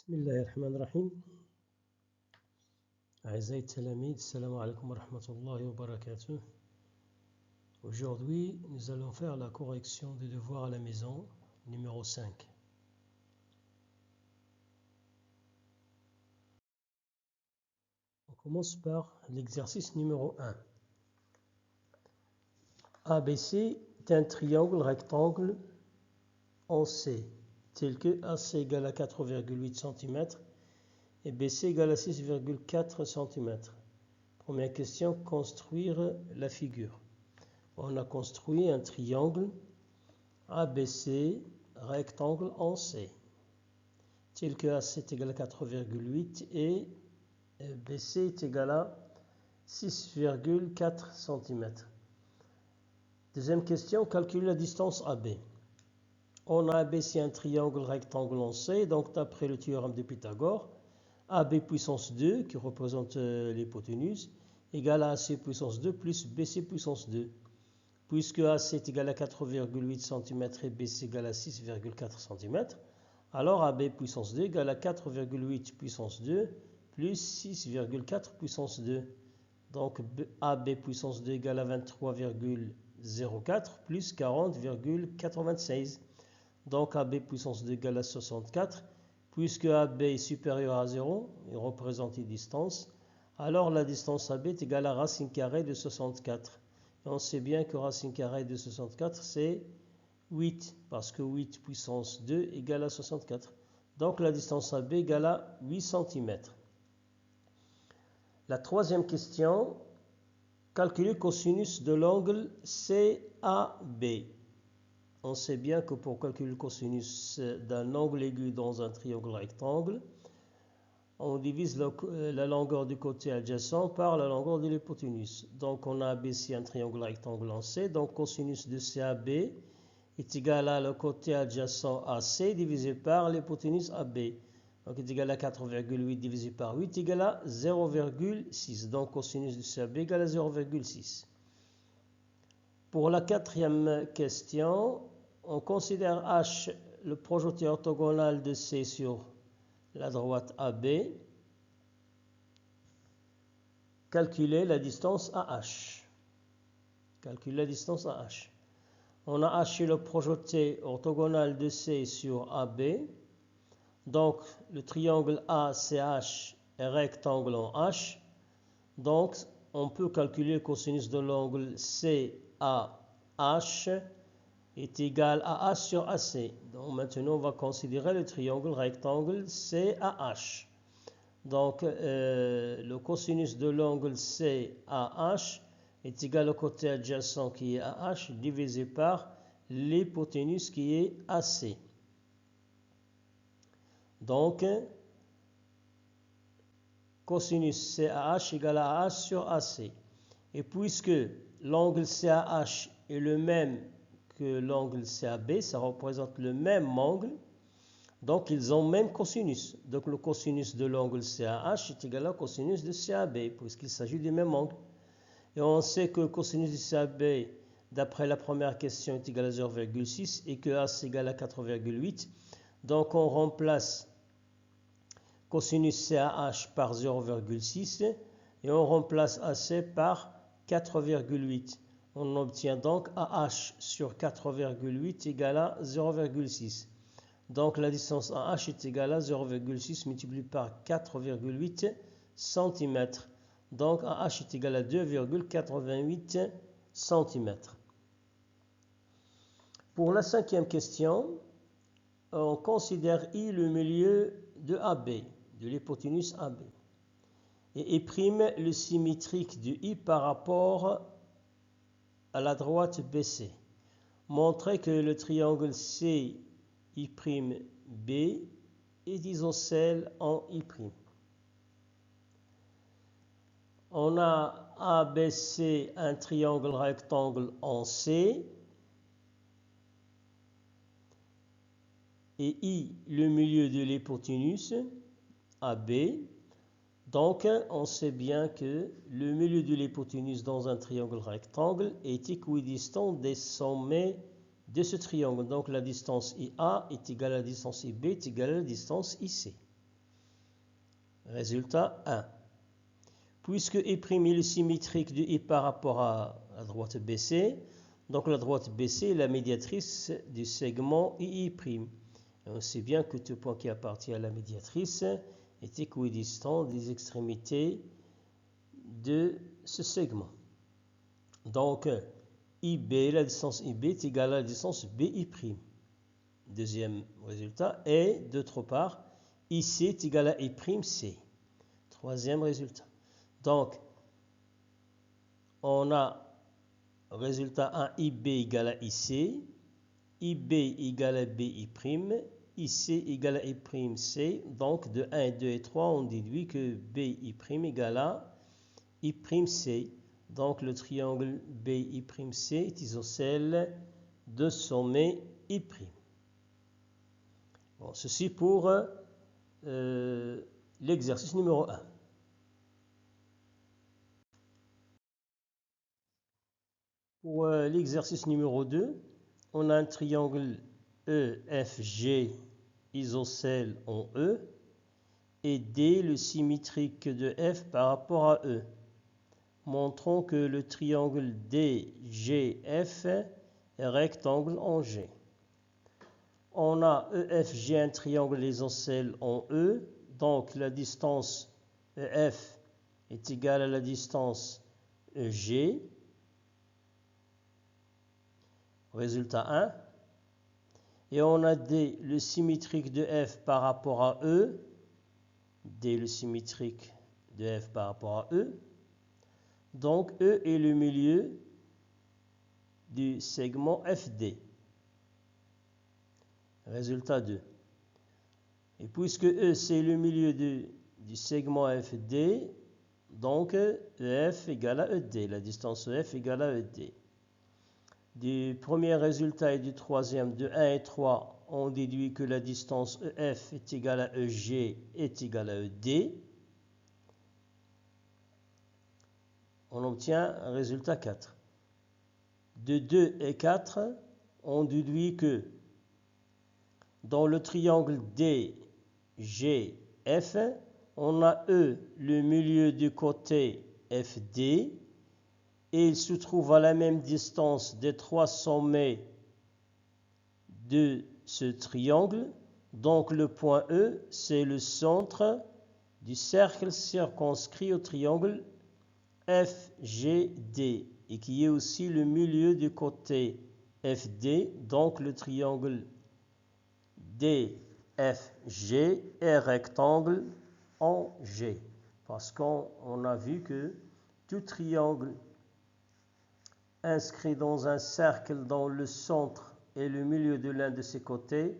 بسم الله الرحمن الرحيم. أعزائي التلاميذ, السلام عليكم ورحمة الله وبركاته. Aujourd'hui, nous allons faire la correction des devoirs à la maison, numéro 5. On commence par l'exercice numéro 1. ABC est un triangle rectangle en C, tel que AC égale à 4,8 cm et BC égale à 6,4 cm. Première question, construire la figure. On a construit un triangle ABC rectangle en C, tel que AC est égal à 4,8 et BC est égal à 6,4 cm. Deuxième question, calculer la distance AB. On a ABC un triangle rectangle en C, donc d'après le théorème de Pythagore, AB puissance 2, qui représente l'hypoténuse, égale à AC puissance 2 plus BC puissance 2. Puisque AC est égal à 4,8 cm et BC égale à 6,4 cm, alors AB puissance 2 égale à 4,8 puissance 2 plus 6,4 puissance 2. Donc AB puissance 2 égale à 23,04 plus 40,96. Donc AB puissance 2 égale à 64. Puisque AB est supérieur à 0, il représente une distance, alors la distance AB est égale à racine carrée de 64. Et on sait bien que racine carrée de 64, c'est 8, parce que 8 puissance 2 égale à 64. Donc la distance AB égale à 8 cm. La troisième question, calculer cosinus de l'angle CAB. On sait bien que pour calculer le cosinus d'un angle aigu dans un triangle rectangle, on divise la longueur du côté adjacent par la longueur de l'hypoténuse. Donc on a ABC un triangle rectangle en C, donc cosinus de CAB est égal à le côté adjacent AC divisé par l'hypoténuse AB. Donc est égal à 4,8 divisé par 8 égal à 0,6. Donc cosinus de CAB égale à 0,6. Pour la quatrième question, on considère H le projeté orthogonal de C sur la droite AB. Calculer la distance à H. Calculer la distance à H. On a H le projeté orthogonal de C sur AB. Donc le triangle ACH est rectangle en H. Donc on peut calculer le cosinus de l'angle CAH est égal à H sur AC. Donc maintenant on va considérer le triangle rectangle CAH. Donc le cosinus de l'angle CAH est égal au côté adjacent qui est AH divisé par l'hypoténuse qui est AC. Donc cosinus CAH égale à H sur AC. Et puisque l'angle CAH est le même que l'angle CAB, ça représente le même angle, donc ils ont même cosinus. Donc le cosinus de l'angle CAH est égal au cosinus de CAB, puisqu'il s'agit du même angle. Et on sait que le cosinus de CAB, d'après la première question, est égal à 0,6 et que AC est égal à 4,8. Donc on remplace cosinus CAH par 0,6 et on remplace AC par 4,8. On obtient donc AH sur 4,8 égale à 0,6. Donc la distance AH est égale à 0,6 multiplié par 4,8 cm. Donc AH est égal à 2,88 cm. Pour la cinquième question, on considère I le milieu de AB, de l'hypoténuse AB. Et I' le symétrique de I par rapport à la droite BC. Montrer que le triangle CI'B est isocèle en I'. On a ABC un triangle rectangle en C et I le milieu de l'hypoténuse AB. Donc on sait bien que le milieu de l'hypoténuse dans un triangle rectangle est équidistant des sommets de ce triangle. Donc la distance IA est égale à la distance IB est égale à la distance IC. Résultat 1. Puisque I' est symétrique de I par rapport à la droite BC, donc la droite BC est la médiatrice du segment II'. Et on sait bien que tout point qui appartient à la médiatrice est équidistant des extrémités de ce segment. Donc, IB, la distance IB est égale à la distance BI'. Deuxième résultat. Et d'autre part, IC est égal à I'C. Troisième résultat. Donc, on a résultat 1, IB égale à IC, IB égale à BI', IC égale à I'C. Donc, de 1, 2 et 3, on déduit que BI' égale à I'C. Donc, le triangle BI'C est isocèle de sommet I'. Bon, ceci pour l'exercice numéro 1. Pour l'exercice numéro 2, on a un triangle EFG isocèle en E et D le symétrique de F par rapport à E. Montrons que le triangle DGF est rectangle en G. On a EFG, un triangle isocèle en E, donc la distance EF est égale à la distance EG. Résultat 1. Et on a D, le symétrique de F par rapport à E. D, le symétrique de F par rapport à E. Donc, E est le milieu du segment FD. Résultat 2. Et puisque E, c'est le milieu du segment FD, donc EF égale à ED. La distance EF égale à ED. Du premier résultat et du troisième, de 1 et 3, on déduit que la distance EF est égale à EG est égale à ED. On obtient un résultat 4. De 2 et 4, on déduit que dans le triangle DGF, on a E, le milieu du côté FD, et il se trouve à la même distance des trois sommets de ce triangle. Donc le point E, c'est le centre du cercle circonscrit au triangle FGD et qui est aussi le milieu du côté FD. Donc le triangle DFG est rectangle en G. Parce qu'on a vu que tout triangle inscrit dans un cercle dont le centre et le milieu de l'un de ses côtés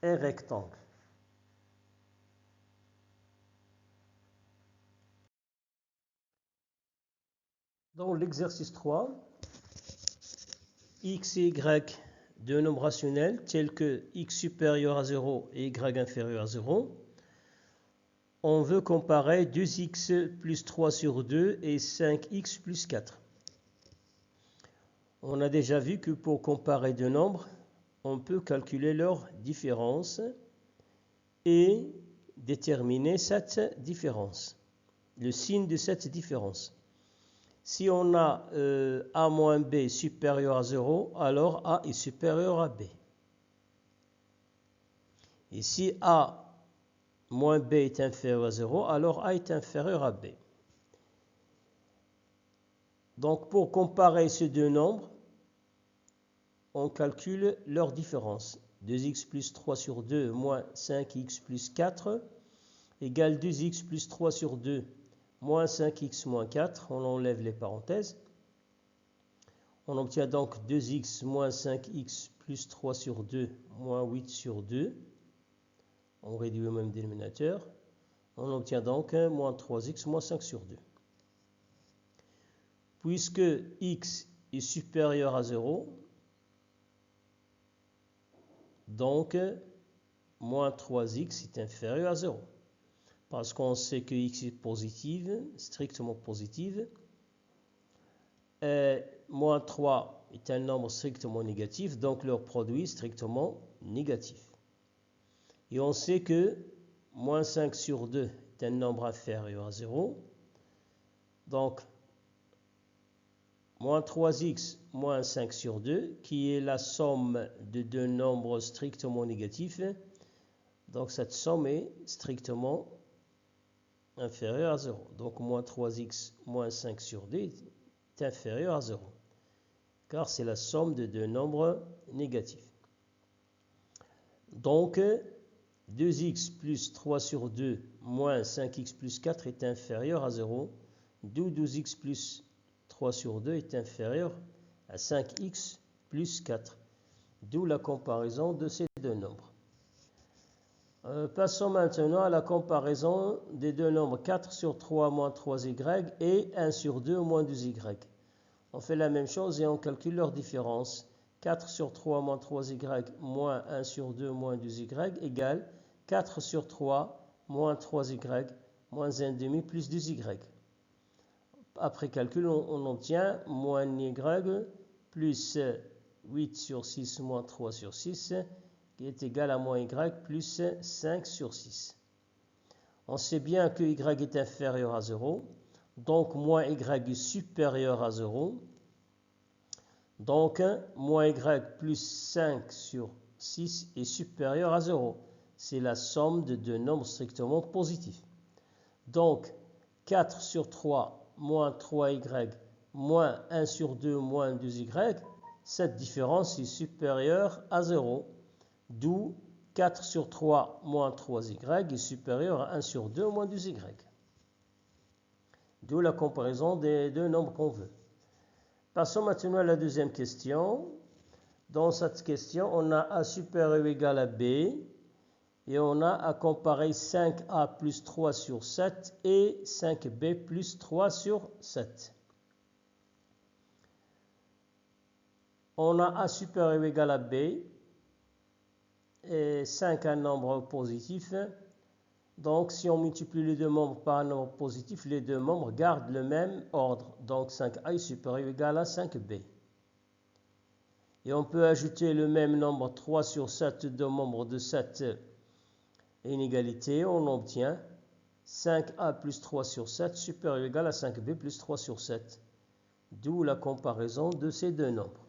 est rectangle. Dans l'exercice 3, x et y, deux nombres rationnels tels que x supérieur à 0 et y inférieur à 0, on veut comparer 2x plus 3 sur 2 et 5x plus 4. On a déjà vu que pour comparer deux nombres, on peut calculer leur différence et déterminer cette différence, le signe de cette différence. Si on a a moins b supérieur à 0, alors a est supérieur à b. Et si a moins b est inférieur à 0, alors a est inférieur à b. Donc pour comparer ces deux nombres, on calcule leur différence. 2x plus 3 sur 2 moins 5x plus 4 égale 2x plus 3 sur 2 moins 5x moins 4. On enlève les parenthèses. On obtient donc 2x moins 5x plus 3 sur 2 moins 8 sur 2. On réduit au même dénominateur. On obtient donc moins 3x moins 5 sur 2. Puisque x est supérieur à 0, donc moins 3x est inférieur à 0. Parce qu'on sait que x est positive, strictement positive. Moins 3 est un nombre strictement négatif, donc leur produit est strictement négatif. Et on sait que moins 5 sur 2 est un nombre inférieur à 0. Donc, moins 3x moins 5 sur 2, qui est la somme de deux nombres strictement négatifs. Donc, cette somme est strictement inférieure à 0. Donc, moins 3x moins 5 sur 2 est inférieur à 0, car c'est la somme de deux nombres négatifs. Donc, 2x plus 3 sur 2 moins 5x plus 4 est inférieur à 0, d'où 12x plus 3 sur 2 est inférieur à 5x plus 4, d'où la comparaison de ces deux nombres. Passons maintenant à la comparaison des deux nombres 4 sur 3 moins 3y et 1 sur 2 moins 2y. On fait la même chose et on calcule leur différence. 4 sur 3 moins 3y moins 1 sur 2 moins 2y égale 4 sur 3 moins 3y moins 1 demi plus 2y. Après calcul, on obtient moins y plus 8 sur 6 moins 3 sur 6 qui est égal à moins y plus 5 sur 6. On sait bien que y est inférieur à 0, donc moins y est supérieur à 0. Donc, moins y plus 5 sur 6 est supérieur à 0. C'est la somme de deux nombres strictement positifs. Donc, 4 sur 3 moins 3y moins 1 sur 2 moins 2y, cette différence est supérieure à 0. D'où 4 sur 3 moins 3y est supérieur à 1 sur 2 moins 2y. D'où la comparaison des deux nombres qu'on veut. Passons maintenant à la deuxième question. Dans cette question, on a a supérieur ou égal à b et on a à comparer 5a plus 3 sur 7 et 5b plus 3 sur 7. On a a supérieur ou égal à b et 5 un nombre positif. Donc, si on multiplie les deux membres par un nombre positif, les deux membres gardent le même ordre. Donc, 5a est supérieur ou égal à 5b. Et on peut ajouter le même nombre 3 sur 7, deux membres de cette inégalité. On obtient 5a plus 3 sur 7 supérieur ou égal à 5b plus 3 sur 7. D'où la comparaison de ces deux nombres.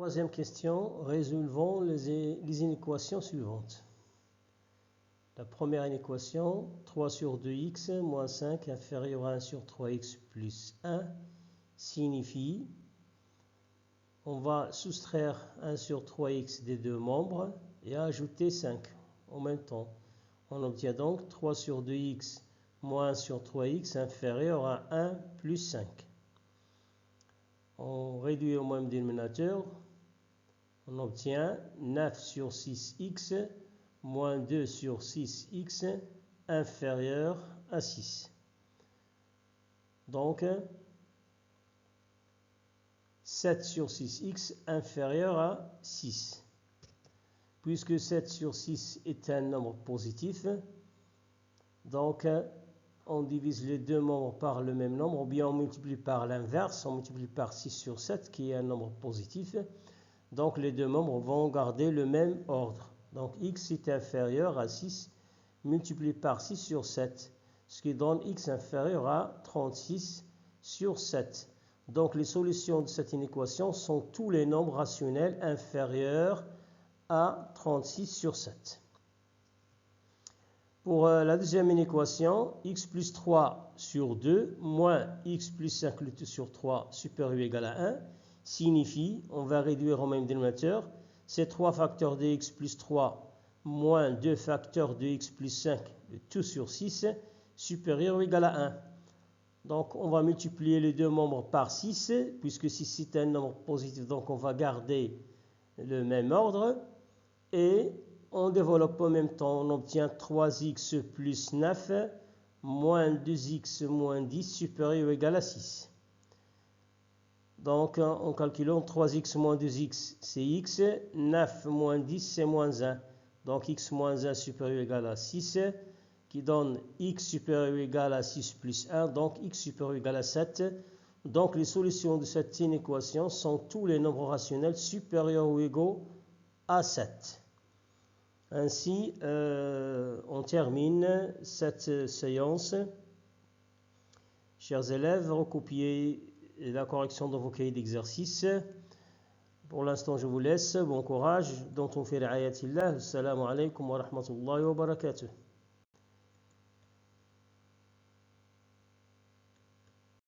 Troisième question, résolvons les inéquations suivantes. La première inéquation, 3 sur 2x moins 5 inférieur à 1 sur 3x plus 1 signifie, on va soustraire 1 sur 3x des deux membres et ajouter 5 en même temps. On obtient donc 3 sur 2x moins 1 sur 3x inférieur à 1 plus 5. On réduit au même dénominateur. On obtient 9 sur 6x moins 2 sur 6x inférieur à 6. Donc, 7 sur 6x inférieur à 6. Puisque 7 sur 6 est un nombre positif, donc on divise les deux nombres par le même nombre, ou bien on multiplie par l'inverse, on multiplie par 6 sur 7 qui est un nombre positif. Donc les deux membres vont garder le même ordre. Donc x est inférieur à 6 multiplié par 6 sur 7, ce qui donne x inférieur à 36 sur 7. Donc les solutions de cette inéquation sont tous les nombres rationnels inférieurs à 36 sur 7. Pour la deuxième inéquation, x plus 3 sur 2 moins x plus 5 sur 3 supérieur ou égal à 1 signifie, on va réduire au même dénominateur, c'est 3 facteurs de x plus 3 moins 2 facteurs de x plus 5 de tout sur 6 supérieur ou égal à 1. Donc on va multiplier les deux membres par 6, puisque 6 est un nombre positif, donc on va garder le même ordre. Et on développe en même temps, on obtient 3x plus 9 moins 2x moins 10 supérieur ou égal à 6. Donc, en calculant 3x moins 2x, c'est x. 9 moins 10, c'est moins 1. Donc, x moins 1 supérieur ou égal à 6, qui donne x supérieur ou égal à 6 plus 1. Donc, x supérieur ou égal à 7. Donc les solutions de cette inéquation sont tous les nombres rationnels supérieurs ou égaux à 7. Ainsi, on termine cette séance. Chers élèves, recopiez la correction dans vos cahiers d'exercice. Pour l'instant, je vous laisse. Bon courage. Dans ton fi ri'ayatillah. Assalamu alaikum wa rahmatullahi wa barakatuh.